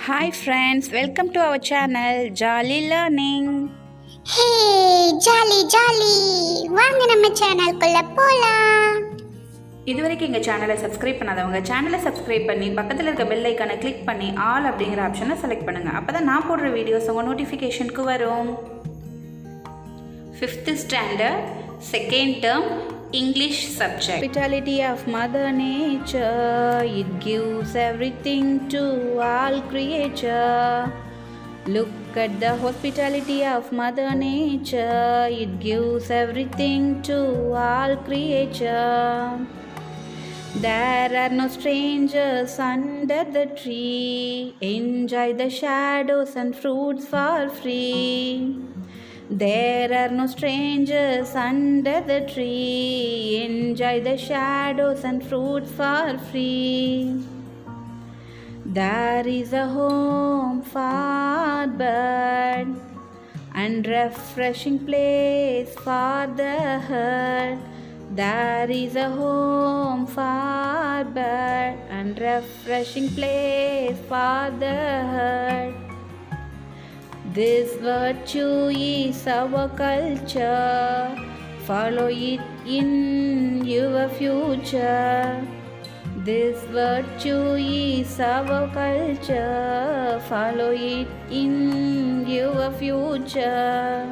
Hi friends, welcome to our channel Jolly Learning. Hey, jolly வாங்க நம்ம சேனலுக்குள்ள போலாம். இதுவரைக்கும் எங்கள் சேனலை சப்ஸ்கிரைப் பண்ணாதவங்க சேனலை சப்ஸ்கிரைப் பண்ணி பக்கத்தில் இருக்க பெல் ஐக்கானை கிளிக் பண்ணி ஆல் அப்படிங்கிற ஆப்ஷனை செலக்ட் பண்ணுங்கள். அப்போ தான் நான் போடுற வீடியோஸ் உங்கள் நோட்டிஃபிகேஷனுக்கு வரும். 5th standard, 2nd term, English subject. Hospitality of Mother Nature, it gives everything to all creature. Look at the hospitality of Mother Nature, it gives everything to all creature. There are no strangers under the tree, enjoy the shadows and fruits for free. There are no strangers under the tree, enjoy the shadows and fruits for free. There is a home for bird and refreshing place for the herd. There is a home for bird and refreshing place for the herd. This virtue is our culture, follow it in your future. This virtue is our culture, follow it in your future.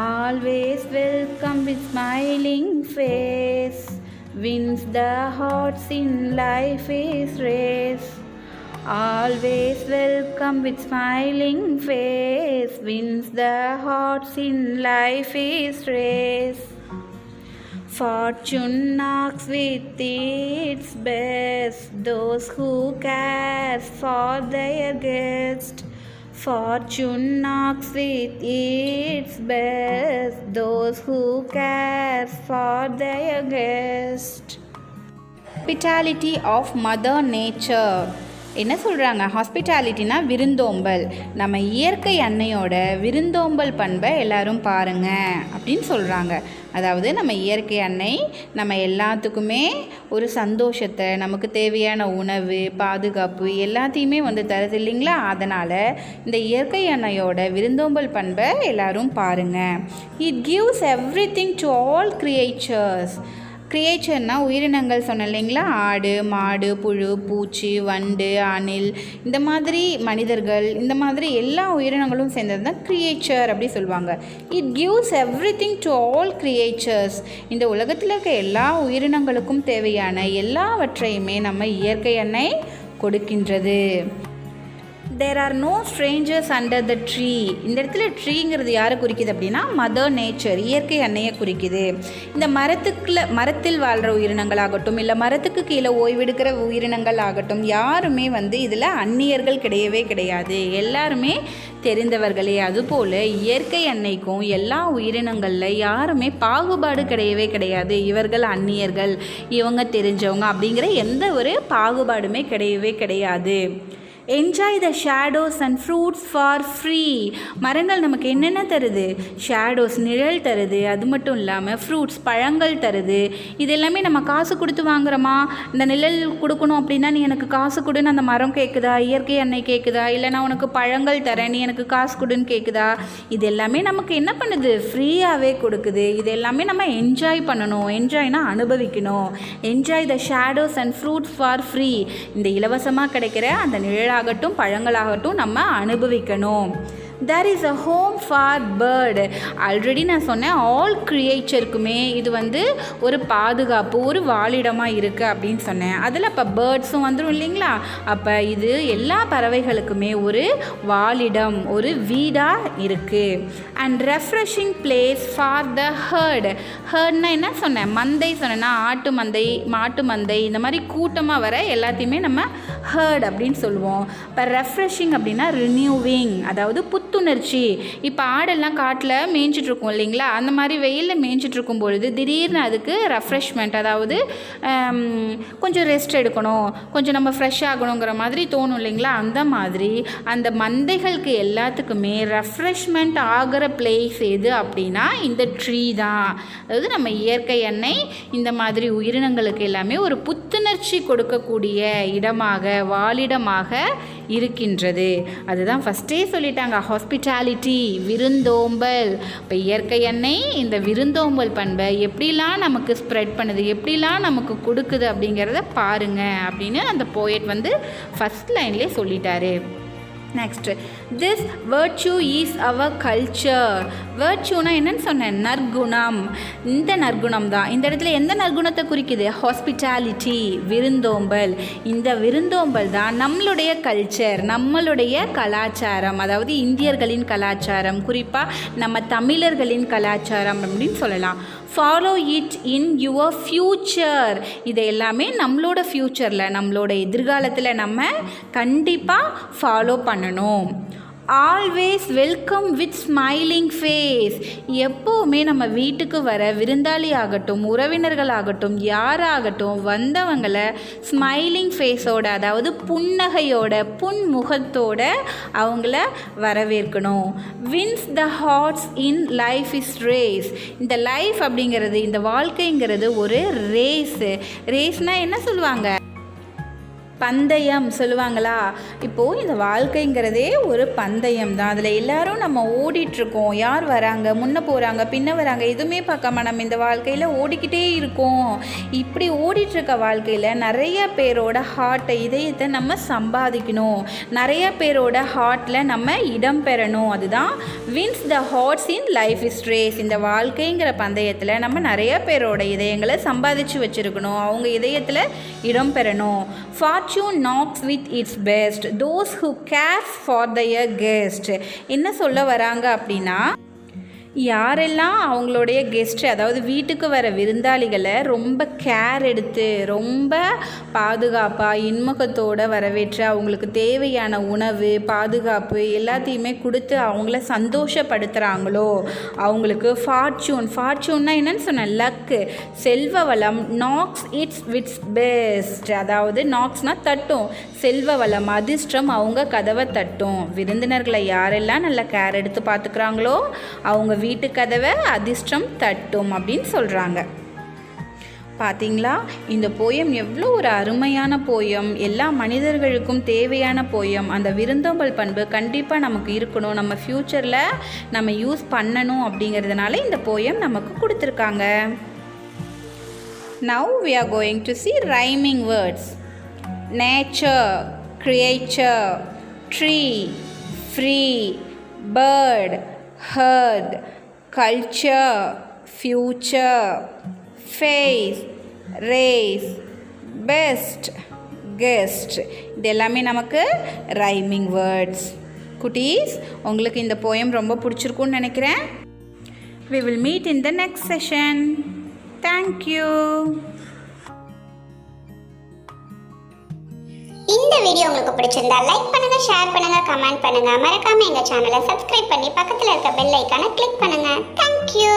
Always welcome with smiling face, wins the hearts in life is race. Always welcome with smiling face, wins the hearts in life is race. Fortune knocks with its best those who cares for their guest. Fortune knocks with its best those who cares for their guest. Hospitality of Mother Nature. என்ன சொல்கிறாங்க? ஹாஸ்பிட்டாலிட்டினா விருந்தோம்பல். நம்ம இயற்கை அன்னையோட விருந்தோம்பல் பண்பை எல்லாரும் பாருங்க அப்படின்னு சொல்கிறாங்க. அதாவது நம்ம இயற்கை அன்னை நம்ம எல்லாத்துக்குமே ஒரு சந்தோஷத்தை, நமக்கு தேவையான உணவு, பாதுகாப்பு எல்லாத்தையுமே தருது இல்லைங்களா? அதனால் இந்த இயற்கை அன்னையோட விருந்தோம்பல் பண்பை எல்லாரும் பாருங்கள். It gives everything to all creatures. கிரியேச்சர்னால் உயிரினங்கள் சொன்னேன் இல்லைங்களா? ஆடு, மாடு, புழு, பூச்சி, வண்டு, அணில், இந்த மாதிரி மனிதர்கள், இந்த மாதிரி எல்லா உயிரினங்களும் சேர்ந்தது தான் கிரியேச்சர் அப்படி சொல்லுவாங்க. It gives everything to all creatures. இந்த உலகத்தில் இருக்க எல்லா உயிரினங்களுக்கும் தேவையான எல்லாவற்றையுமே நம்ம இயற்கை அன்னை கொடுக்கின்றது. There are no strangers under the tree. இந்த இடத்துல ட்ரீங்கிறது யாரை குறிக்குது அப்படின்னா மதர் நேச்சர், இயற்கை அன்னையை குறிக்குது. இந்த மரத்தில் வாழ்கிற உயிரினங்களாகட்டும், இல்லை மரத்துக்கு கீழே ஓய்வெடுக்கிற உயிரினங்கள் ஆகட்டும், யாருமே இதில் அந்நியர்கள் கிடையவே கிடையாது. எல்லாருமே தெரிந்தவர்களே. அதுபோல் இயற்கை அன்னைக்கும் எல்லா உயிரினங்களில் யாருமே பாகுபாடு கிடையவே கிடையாது. இவர்கள் அந்நியர்கள், இவங்க தெரிஞ்சவங்க அப்படிங்கிற எந்த ஒரு பாகுபாடுமே கிடையவே கிடையாது. Enjoy the shadows and fruits for free. மரங்கள் நமக்கு என்னென்ன தருது? ஷேடோஸ், நிழல் தருது. அது மட்டும் இல்லாமல் ஃப்ரூட்ஸ், பழங்கள் தருது. இது எல்லாமே நம்ம காசு கொடுத்து வாங்குறோமா? இந்த நிழல் கொடுக்கணும் அப்படின்னா நீ எனக்கு காசு கொடுன்னு அந்த மரம் கேட்குதா? இயற்கை அன்னை கேட்குதா? இல்லை நான் உனக்கு பழங்கள் தரேன், நீ எனக்கு காசு கொடுன்னு கேட்குதா? இது எல்லாமே நமக்கு என்ன பண்ணுது? ஃப்ரீயாகவே கொடுக்குது. இது எல்லாமே நம்ம என்ஜாய் பண்ணணும். என்ஜாய்னா அனுபவிக்கணும். Enjoy the shadows and fruits for free. இந்த இலவசமாக கிடைக்கிற அந்த நிழல் பழங்களாகட்டும் நம்ம அனுபவிக்கணும். There is a home for bird. Already நான் சொன்னேன், ஆல் கிரியேச்சருக்குமே இது ஒரு பாதுகாப்பு, ஒரு வாழிடமாக இருக்குது அப்படின்னு சொன்னேன். அதில் அப்போ பேர்ட்ஸும் வந்துடும் இல்லைங்களா? அப்போ இது எல்லா பறவைகளுக்குமே ஒரு வாழிடம், ஒரு வீடாக இருக்குது. And refreshing place for the herd. ஹர்ட்னா என்ன சொன்னேன்? மந்தை சொன்னேன்னா ஆட்டு மந்தை, மாட்டு மந்தை, இந்த மாதிரி கூட்டமாக வர எல்லாத்தையுமே நம்ம ஹர்ட் அப்படின்னு சொல்லுவோம். இப்போ ரெஃப்ரெஷிங் அப்படின்னா ரினியூவிங், அதாவது புத்துணர்ச்சி. இப்போ ஆடெல்லாம் காட்டில் மேய்ஞ்சிட்ருக்கோம் இல்லைங்களா? அந்த மாதிரி வெயிலில் மேய்ஞ்சிட்ருக்கும் பொழுது திடீர்னு அதுக்கு ரெஃப்ரெஷ்மெண்ட், அதாவது கொஞ்சம் ரெஸ்ட் எடுக்கணும், கொஞ்சம் நம்ம ஃப்ரெஷ் ஆகணுங்கிற மாதிரி தோணும் இல்லைங்களா? அந்த மாதிரி அந்த மந்தைகளுக்கு எல்லாத்துக்குமே ரெஃப்ரெஷ்மெண்ட் ஆகிற பிளேஸ் எது அப்படின்னா இந்த ட்ரீ தான். அதாவது நம்ம இயற்கை அன்னை இந்த மாதிரி உயிரினங்களுக்கு எல்லாமே ஒரு புத்துணர்ச்சி கொடுக்கக்கூடிய இடமாக வாழிடமாக இருக்கின்றது. அதுதான் ஃபஸ்ட்டே சொல்லிட்டாங்க, ஹாஸ்பிட்டாலிட்டி, விருந்தோம்பல். இப்போ இயற்கை எண்ணெய் இந்த விருந்தோம்பல் பண்பை எப்படிலாம் நமக்கு ஸ்ப்ரெட் பண்ணுது, எப்படிலாம் நமக்கு கொடுக்குது அப்படிங்கிறத பாருங்க அப்படின்னு அந்த போயட் வந்து ஃபஸ்ட் லைன்லேயே சொல்லிட்டாரு. Next, this virtue is our culture. வேர்ச்சுனா என்னன்னு சொன்னேன், நற்குணம். இந்த நற்குணம் தான் இந்த இடத்துல எந்த நற்குணத்தை குறிக்குது, ஹாஸ்பிட்டாலிட்டி, விருந்தோம்பல். இந்த விருந்தோம்பல் தான் நம்மளுடைய கல்ச்சர், நம்மளுடைய கலாச்சாரம், அதாவது இந்தியர்களின் கலாச்சாரம், குறிப்பாக நம்ம தமிழர்களின் கலாச்சாரம் அப்படின்னு சொல்லலாம். Follow it in your future. இதை எல்லாமே நம்மளோட ஃப்யூச்சரில், நம்மளோட எதிர்காலத்தில் நம்ம கண்டிப்பாக ஃபாலோ பண்ணணும். Always welcome with smiling face. எப்போவுமே நம்ம வீட்டுக்கு வர விருந்தாளி ஆகட்டும், உறவினர்கள் ஆகட்டும், யாராகட்டும், வந்தவங்களை ஸ்மைலிங் ஃபேஸோட, அதாவது புன்னகையோட, புன்முகத்தோட அவங்கள வரவேற்கணும். Wins the hearts in life is race. இந்த லைஃப் அப்படிங்கிறது, இந்த வாழ்க்கைங்கிறது ஒரு ரேஸு. ரேஸ்னால் என்ன சொல்லுவாங்க, பந்தயம் சொல்லுவாங்களா. இப்போது இந்த வாழ்க்கைங்கிறதே ஒரு பந்தயம் தான். அதில் எல்லோரும் நம்ம ஓடிட்டுருக்கோம். யார் வராங்க, முன்ன போகிறாங்க, பின்ன வராங்க, எதுவுமே பார்க்காம நம்ம இந்த வாழ்க்கையில் ஓடிக்கிட்டே இருக்கோம். இப்படி ஓடிட்டுருக்க வாழ்க்கையில் நிறைய பேரோட ஹார்ட்டை, இதயத்தை நம்ம சம்பாதிக்கணும். நிறைய பேரோட ஹார்ட்டில் நம்ம இடம் பெறணும். அதுதான் wins the hearts in life is race. இந்த வாழ்க்கைங்கிற பந்தயத்தில் நம்ம நிறைய பேரோட இதயங்களை சம்பாதிச்சு வச்சுருக்கணும். அவங்க இதயத்தில் இடம் பெறணும். Fortune knocks with its best those who cares for their guest. என்ன சொல்ல வராங்க அப்படின்னா, யாரெல்லாம் அவங்களுடைய கெஸ்ட்டு, அதாவது வீட்டுக்கு வர விருந்தாளிகளை ரொம்ப கேர் எடுத்து, ரொம்ப பாதுகாப்பாக இன்முகத்தோடு வரவேற்று, அவங்களுக்கு தேவையான உணவு, பாதுகாப்பு எல்லாத்தையுமே கொடுத்து அவங்கள சந்தோஷப்படுத்துகிறாங்களோ அவங்களுக்கு ஃபார்ச்சூன்னா என்னன்னு சொன்னேன், லக்கு, செல்வ வளம். நாக்ஸ் இட்ஸ் விட்ஸ் பெஸ்ட், அதாவது நாக்ஸ்னால் தட்டும், செல்வ வளம், அதிர்ஷ்டம் அவங்க கதவை தட்டும். விருந்தினர்களை யாரெல்லாம் நல்லா கேர் எடுத்து பார்த்துக்கிறாங்களோ அவங்க வீட்டு கதவை அதிர்ஷ்டம் தட்டும் அப்படின்னு சொல்கிறாங்க. பார்த்தீங்களா, இந்த போயம் எவ்வளோ ஒரு அருமையான போயம், எல்லா மனிதர்களுக்கும் தேவையான போயம். அந்த விருந்தோம்பல் பண்பு கண்டிப்பாக நமக்கு இருக்கணும், நம்ம ஃப்யூச்சரில் நம்ம யூஸ் பண்ணணும் அப்படிங்கிறதுனால இந்த போயம் நமக்கு கொடுத்துருக்காங்க. Now we are going to see rhyming words. Nature, creature, tree, free, bird, herd, culture, future, face, race, best, guest. இது எல்லாமே நமக்கு ரைமிங் வேர்ட்ஸ். குட்டீஸ், உங்களுக்கு இந்த போயம் ரொம்ப பிடிச்சிருக்குன்னு நினைக்கிறேன். We will meet in the next session. Thank you. இந்த வீடியோ உங்களுக்கு பிடிச்சிருந்தா லைக் பண்ணுங்க, ஷேர் பண்ணுங்க, கமெண்ட் பண்ணுங்க. மறக்காம எங்க சேனலை சப்ஸ்கிரைப் பண்ணி பக்கத்துல இருக்க பெல் ஐகானை கிளிக் பண்ணுங்க. Thank you.